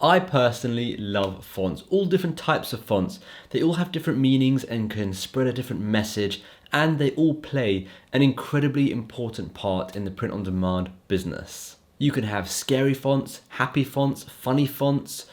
I personally love fonts, all different types of fonts. They all have different meanings and can spread a different message, and they all play an incredibly important part in the print-on-demand business. You can have scary fonts, happy fonts, funny fonts,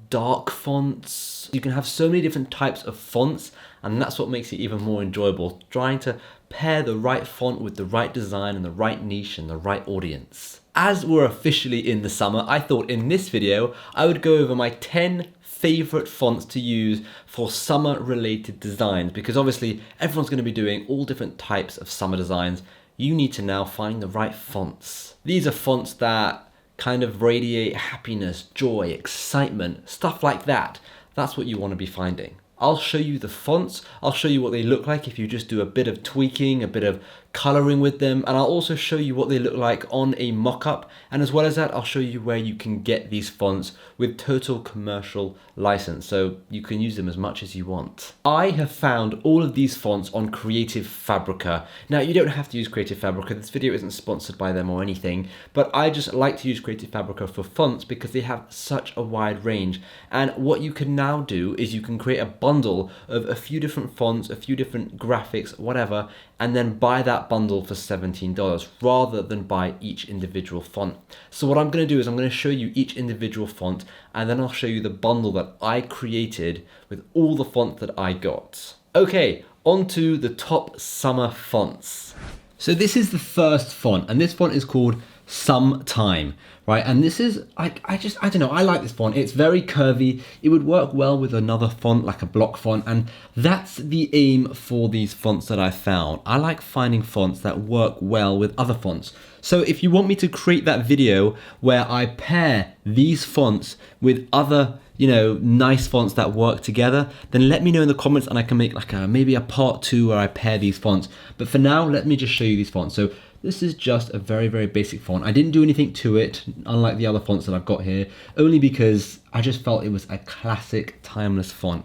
dark fonts. You can have so many different types of fonts, and that's what makes it even more enjoyable, trying to pair the right font with the right design and the right niche and the right audience. As we're officially in the summer, I thought in this video I would go over my 10 favorite fonts to use for summer related designs, because obviously everyone's going to be doing all different types of summer designs. You need to now find the right fonts. These are fonts that kind of radiate happiness, joy, excitement, stuff like that. That's what you want to be finding. I'll show you the fonts, I'll show you what they look like if you just do a bit of tweaking, a bit of coloring with them, and I'll also show you what they look like on a mock-up, and as well as that, I'll show you where you can get these fonts with total commercial license, so you can use them as much as you want. I have found all of these fonts on Creative Fabrica. Now, you don't have to use Creative Fabrica, this video isn't sponsored by them or anything, but I just like to use Creative Fabrica for fonts because they have such a wide range, and what you can now do is you can create a bundle of a few different fonts, a few different graphics, whatever, and then buy that bundle for $17 rather than buy each individual font. So what I'm going to do is I'm going to show you each individual font, and then I'll show you the bundle that I created with all the fonts that I got. Okay, on to the top summer fonts. So this is the first font, and this font is called Sometime, right? And this is, I don't know, I like this font. It's very curvy. It would work well with another font, like a block font, and that's the aim for these fonts that I found. I like finding fonts that work well with other fonts. So if you want me to create that video where I pair these fonts with other, nice fonts that work together, then let me know in the comments and I can make like maybe a part 2 where I pair these fonts. But for now, let me just show you these fonts. So this is just a very, very basic font. I didn't do anything to it, unlike the other fonts that I've got here, only because I just felt it was a classic, timeless font.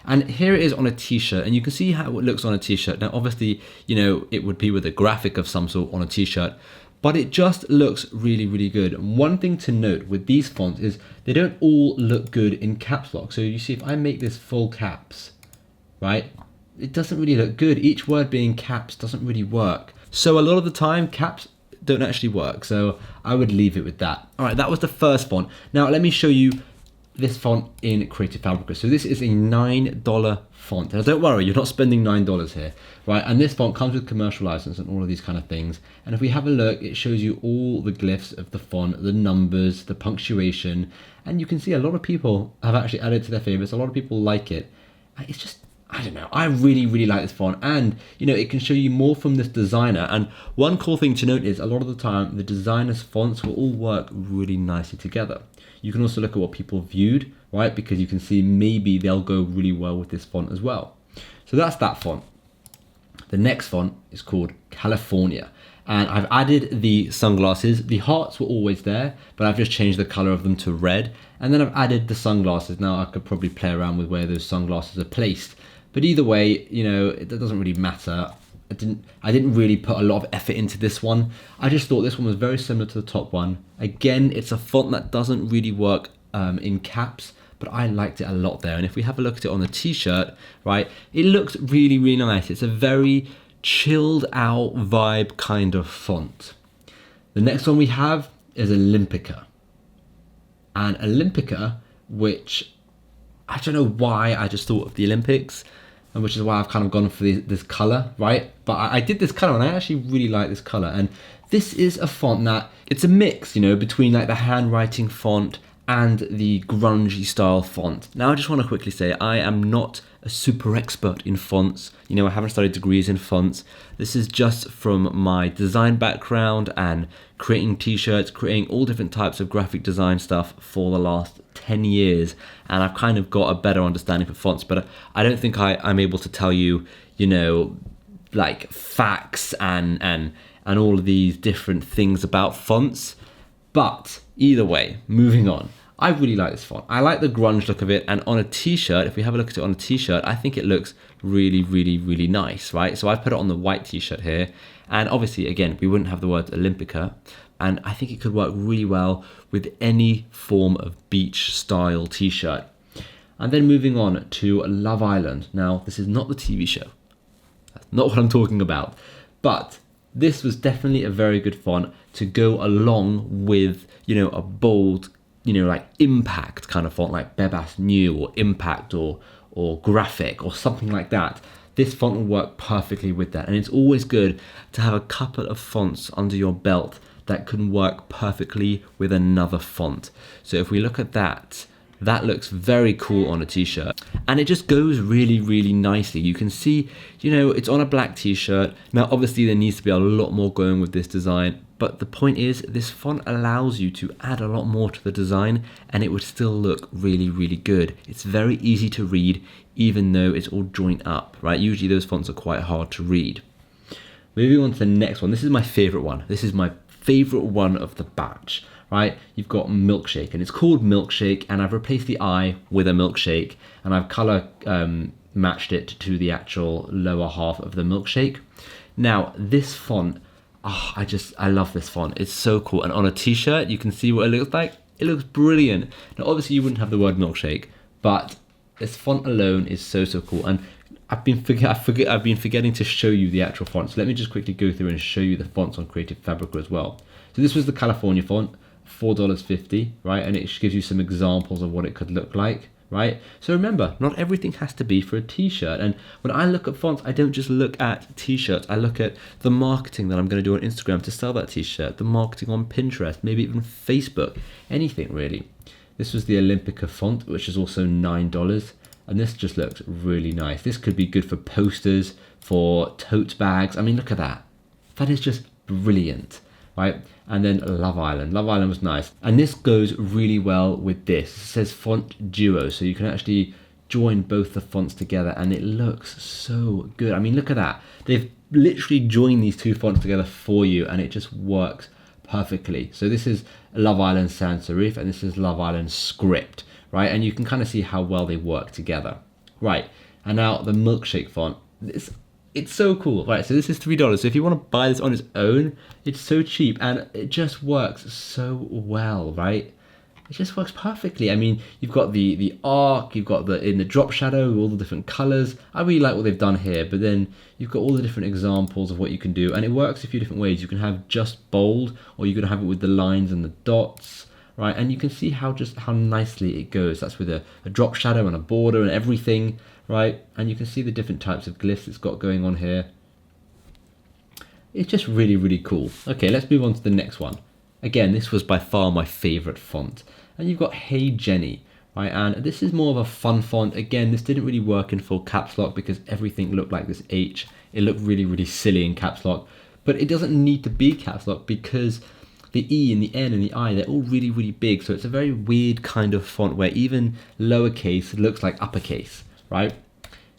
And here it is on a t-shirt, and you can see how it looks on a t-shirt. Now, obviously, it would be with a graphic of some sort on a t-shirt, but it just looks really, really good. And one thing to note with these fonts is they don't all look good in caps lock. So you see, if I make this full caps, right, it doesn't really look good. Each word being caps doesn't really work. So a lot of the time, caps don't actually work. So I would leave it with that. All right, that was the first font. Now let me show you this font in Creative Fabrica. So this is a $9 font. Now don't worry, you're not spending $9 here, right? And this font comes with commercial license and all of these kind of things. And if we have a look, it shows you all the glyphs of the font, the numbers, the punctuation. And you can see a lot of people have actually added it to their favorites. A lot of people like it. It's just, I don't know, I really, really like this font, and it can show you more from this designer. And one cool thing to note is a lot of the time the designer's fonts will all work really nicely together. You can also look at what people viewed, right? Because you can see maybe they'll go really well with this font as well. So that's that font. The next font is called California. And I've added the sunglasses. The hearts were always there, but I've just changed the color of them to red. And then I've added the sunglasses. Now I could probably play around with where those sunglasses are placed. But either way, it doesn't really matter. I didn't really put a lot of effort into this one. I just thought this one was very similar to the top one. Again, it's a font that doesn't really work in caps, but I liked it a lot there. And if we have a look at it on the t-shirt, right, it looks really, really nice. It's a very chilled out vibe kind of font. The next one we have is Olympica. And Olympica, which I don't know why I just thought of the Olympics, and which is why I've kind of gone for this color, right? But I did this color and I actually really like this color. And this is a font that, it's a mix, between like the handwriting font and the grungy style font. Now I just want to quickly say, I am not a super expert in fonts. I haven't studied degrees in fonts. This is just from my design background and creating t-shirts, creating all different types of graphic design stuff for the last 10 years. And I've kind of got a better understanding for fonts, but I don't think I'm able to tell you, like facts and all of these different things about fonts. But either way, moving on. I really like this font. I like the grunge look of it, and on a t-shirt, if we have a look at it on a t-shirt, I think it looks really, really, really nice, right? So I put it on the white t-shirt here, and obviously, again, we wouldn't have the words Olympica, and I think it could work really well with any form of beach style t-shirt. And then moving on to Love Island. Now, this is not the TV show. That's not what I'm talking about. But this was definitely a very good font to go along with, a bold, like impact kind of font like Bebas New or Impact or Graphic or something like that. This font will work perfectly with that. And it's always good to have a couple of fonts under your belt that can work perfectly with another font. So if we look at that, that looks very cool on a t-shirt, and it just goes really, really nicely. You can see, it's on a black t-shirt. Now, obviously there needs to be a lot more going with this design, but the point is this font allows you to add a lot more to the design and it would still look really, really good. It's very easy to read, even though it's all joined up, right? Usually those fonts are quite hard to read. Moving on to the next one. This is my favorite one. This is my favorite one of the batch. Right, you've got Milkshake, and it's called Milkshake, and I've replaced the I with a milkshake, and I've color matched it to the actual lower half of the milkshake. Now, this font, I love this font. It's so cool, and on a t-shirt, you can see what it looks like. It looks brilliant. Now, obviously, you wouldn't have the word milkshake, but this font alone is so cool, and I've been forgetting to show you the actual font. So let me just quickly go through and show you the fonts on Creative Fabrica as well. So this was the California font. $4.50, right? And it gives you some examples of what it could look like, right? So remember, not everything has to be for a t-shirt. And when I look at fonts, I don't just look at t-shirts. I look at the marketing that I'm going to do on Instagram to sell that t-shirt, the marketing on Pinterest, maybe even Facebook, anything really. This was the Olympica font, which is also $9. And this just looks really nice. This could be good for posters, for tote bags. I mean, look at that. That is just brilliant. Right, and then Love Island. Love Island was nice, and this goes really well with this. It says font duo, so you can actually join both the fonts together, and it looks so good. I mean, look at that. They've literally joined these two fonts together for you, and it just works perfectly. So this is Love Island Sans Serif, and this is Love Island Script, right? And you can kind of see how well they work together, right? And now the Milkshake font. It's so cool, right? So this is $3. So if you want to buy this on its own, it's so cheap and it just works so well, right? It just works perfectly. I mean, you've got the arc, you've got in the drop shadow, all the different colors. I really like what they've done here, but then you've got all the different examples of what you can do, and it works a few different ways. You can have just bold, or you can have it with the lines and the dots, right? And you can see how nicely it goes. That's with a drop shadow and a border and everything. Right, and you can see the different types of glyphs it's got going on here. It's just really, really cool. Okay, let's move on to the next one. Again, this was by far my favorite font. And you've got Hey Jenny, right? And this is more of a fun font. Again, this didn't really work in full caps lock because everything looked like this H. It looked really, really silly in caps lock. But it doesn't need to be caps lock because the E and the N and the I, they're all really, really big. So it's a very weird kind of font where even lowercase looks like uppercase. Right,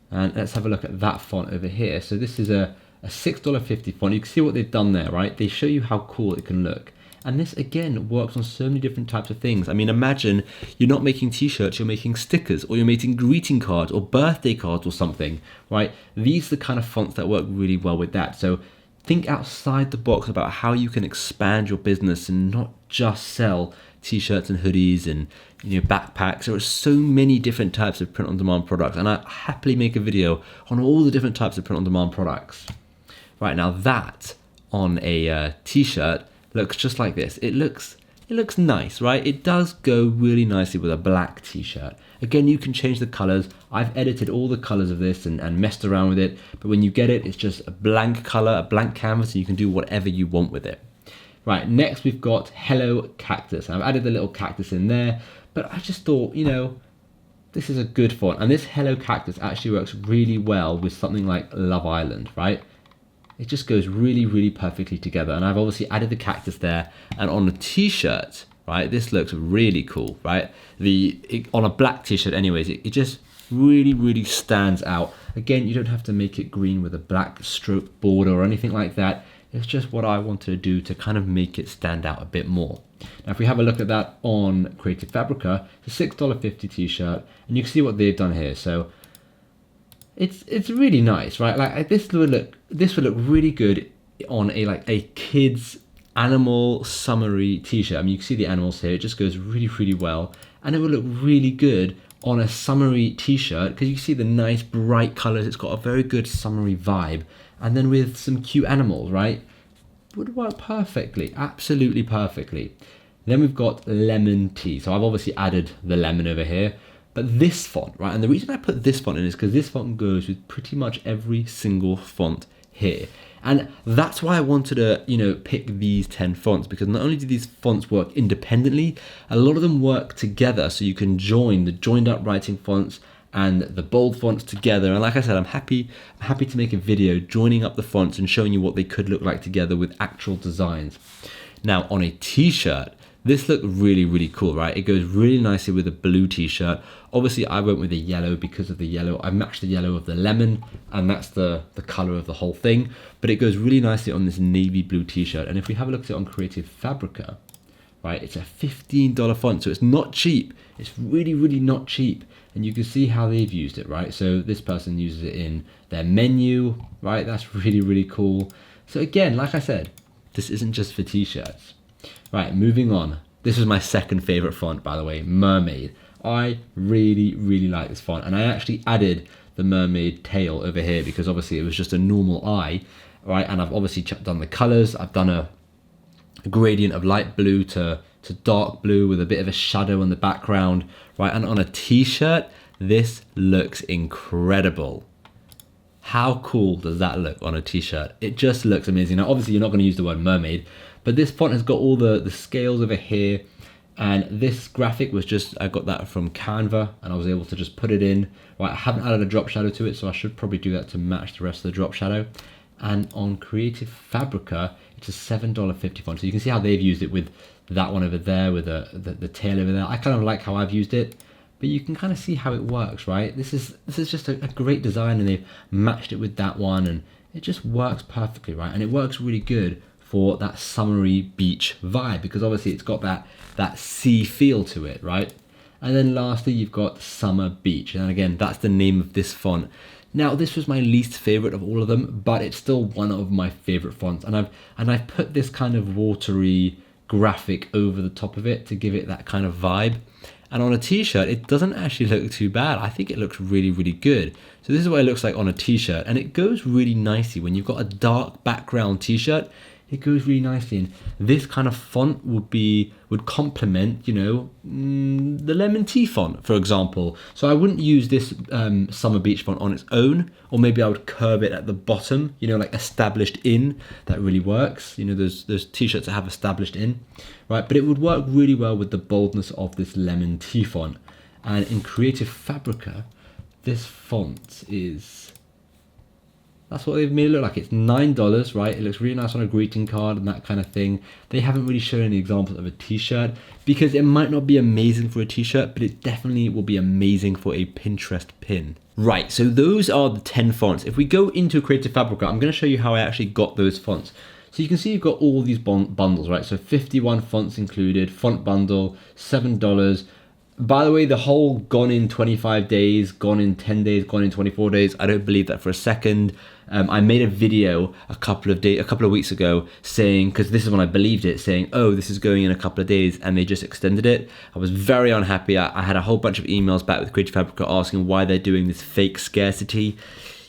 and let's have a look at that font over here. So this is a $6.50 font. You can see what they've done there, right? They show you how cool it can look. And this, again, works on so many different types of things. I mean, imagine you're not making t-shirts, you're making stickers, or you're making greeting cards or birthday cards or something, right? These are the kind of fonts that work really well with that. So think outside the box about how you can expand your business and not just sell t-shirts and hoodies and backpacks. There are so many different types of print-on-demand products, and I happily make a video on all the different types of print-on-demand products. Right, now that on a t-shirt looks just like this. It looks nice, right? It does go really nicely with a black t-shirt. Again, you can change the colors. I've edited all the colors of this and messed around with it, but when you get it, it's just a blank color, a blank canvas, and you can do whatever you want with it. Right, next we've got Hello Cactus. I've added the little cactus in there, but I just thought, this is a good font. And this Hello Cactus actually works really well with something like Love Island, right? It just goes really, really perfectly together. And I've obviously added the cactus there. And on a t-shirt, right, this looks really cool, right? On a black t-shirt anyways, it just really, really stands out. Again, you don't have to make it green with a black stroke border or anything like that. It's just what I wanted to do to kind of make it stand out a bit more. Now, if we have a look at that on Creative Fabrica, it's a $6.50 t-shirt, and you can see what they've done here. So it's really nice, right? Like this would look really good on a kids animal summary t-shirt. I mean, you can see the animals here. It just goes really, really well. And it will look really good on a summery t-shirt because you see the nice bright colors. It's got a very good summery vibe. And then with some cute animals, right? Would work perfectly, absolutely perfectly. Then we've got lemon tea. So I've obviously added the lemon over here, but this font, right? And the reason I put this font in is because this font goes with pretty much every single font here. And that's why I wanted to, pick these 10 fonts, because not only do these fonts work independently, a lot of them work together. So you can join the joined up writing fonts and the bold fonts together. And like I said, I'm happy to make a video joining up the fonts and showing you what they could look like together with actual designs. Now on a t-shirt, this looked really, really cool, right? It goes really nicely with a blue t-shirt. Obviously, I went with a yellow because of the yellow. I matched the yellow of the lemon, and that's the color of the whole thing. But it goes really nicely on this navy blue t-shirt. And if we have a look at it on Creative Fabrica, right, it's a $15 font, so it's not cheap. It's really, really not cheap. And you can see how they've used it, right? So this person uses it in their menu, right? That's really, really cool. So again, like I said, this isn't just for t-shirts. Right, moving on. This was my second favorite font, by the way, Mermaid. I really, really like this font. And I actually added the mermaid tail over here because obviously it was just a normal eye, right? And I've obviously done the colors. I've done a gradient of light blue to dark blue with a bit of a shadow in the background, right? And on a t-shirt, this looks incredible. How cool does that look on a t-shirt? It just looks amazing. Now, obviously, you're not going to use the word mermaid, but this font has got all the scales over here. And this graphic was just, I got that from Canva and I was able to just put it in. Right, I haven't added a drop shadow to it, so I should probably do that to match the rest of the drop shadow. And on Creative Fabrica, it's a $7.50 font. So you can see how they've used it with that one over there, with the tail over there. I kind of like how I've used it, but you can kind of see how it works, right? This is just a great design, and they've matched it with that one, and it just works perfectly, right? And it works really good for that summery beach vibe, because obviously it's got that sea feel to it, right? And then lastly, you've got Summer Beach. And again, that's the name of this font. Now, this was my least favorite of all of them, but it's still one of my favorite fonts. And I've put this kind of watery graphic over the top of it to give it that kind of vibe. And on a t-shirt, it doesn't actually look too bad. I think it looks really, really good. So this is what it looks like on a t-shirt, and it goes really nicely when you've got a dark background t-shirt. It goes really nicely, and this kind of font would complement, the lemon tea font, for example. So I wouldn't use this Summer Beach font on its own, or maybe I would curve it at the bottom, like established in. That really works. Those t-shirts that have established in, right? But it would work really well with the boldness of this lemon tea font. And in Creative Fabrica, this font is... That's what they've made it look like. It's $9, right? It looks really nice on a greeting card and that kind of thing. They haven't really shown any examples of a t-shirt because it might not be amazing for a t-shirt, but it definitely will be amazing for a Pinterest pin. Right, so those are the 10 fonts. If we go into Creative Fabrica, I'm going to show you how I actually got those fonts. So you can see you've got all these bundles, right? So 51 fonts included, font bundle, $7. By the way, the whole gone in 25 days, gone in 10 days, gone in 24 days, I don't believe that for a second. I made a video a couple of weeks ago saying, because this is when I believed it, saying, oh, this is going in a couple of days, and they just extended it. I was very unhappy. I had a whole bunch of emails back with Creative Fabrica asking why they're doing this fake scarcity.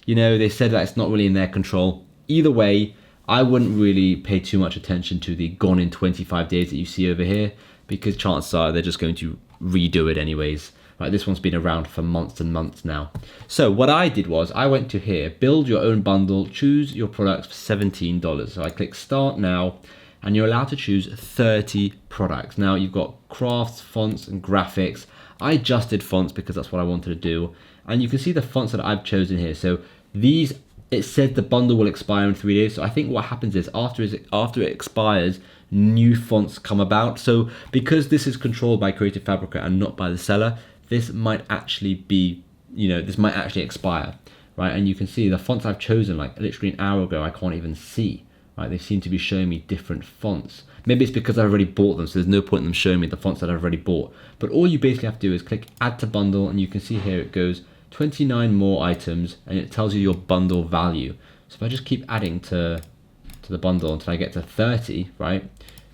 They said that it's not really in their control. Either way, I wouldn't really pay too much attention to the gone in 25 days that you see over here, because chances are they're just going to redo it anyways. Right, this one's been around for months and months now. So what I did was I went to here, build your own bundle, choose your products for $17. So I click start now, and you're allowed to choose 30 products. Now you've got crafts, fonts, and graphics. I adjusted fonts because that's what I wanted to do. And you can see the fonts that I've chosen here. So these, it said the bundle will expire in 3 days. So I think what happens is after it expires, new fonts come about. So because this is controlled by Creative Fabrica and not by the seller, this might actually be, this might actually expire, right? And you can see the fonts I've chosen, like literally an hour ago, I can't even see, right? They seem to be showing me different fonts. Maybe it's because I've already bought them, so there's no point in them showing me the fonts that I've already bought. But all you basically have to do is click add to bundle, and you can see here it goes 29 more items, and it tells you your bundle value. So if I just keep adding to to the bundle until I get to 30, right?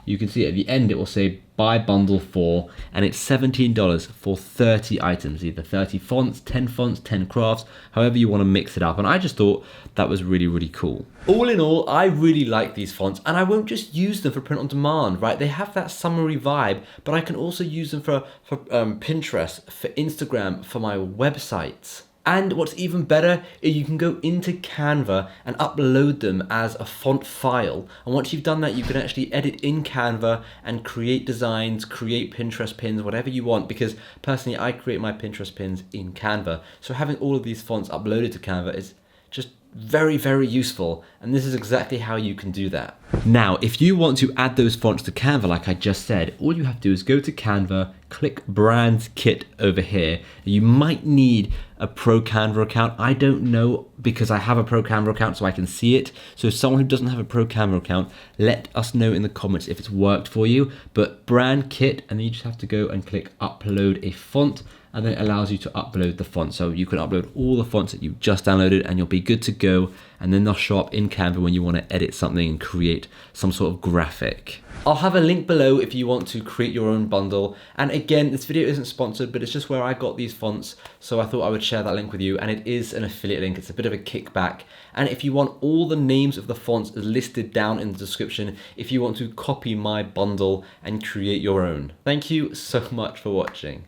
You can see at the end it will say buy bundle for, and it's $17 for 30 items, either 30 fonts, 10 crafts, however you want to mix it up. And I just thought that was really, really cool. All in all, I really like these fonts, and I won't just use them for print on demand, right? They have that summery vibe, but I can also use them for Pinterest, for Instagram, for my websites. And what's even better is you can go into Canva and upload them as a font file. And once you've done that, you can actually edit in Canva and create designs, create Pinterest pins, whatever you want. Because personally, I create my Pinterest pins in Canva. So having all of these fonts uploaded to Canva is just very, very useful. And this is exactly how you can do that. Now, if you want to add those fonts to Canva, like I just said, all you have to do is go to Canva, click Brand Kit over here. You might need a Pro Canva account. I don't know, because I have a Pro Canva account so I can see it. So if someone who doesn't have a Pro Canva account, let us know in the comments if it's worked for you. But Brand Kit, and then you just have to go and click Upload a Font, and then it allows you to upload the font. So you can upload all the fonts that you've just downloaded and you'll be good to go. And then they'll show up in Canva when you want to edit something and create some sort of graphic. I'll have a link below if you want to create your own bundle. And again, this video isn't sponsored, but it's just where I got these fonts. So I thought I would share that link with you, and it is an affiliate link. It's a bit of a kickback. And if you want all the names of the fonts listed down in the description, if you want to copy my bundle and create your own. Thank you so much for watching.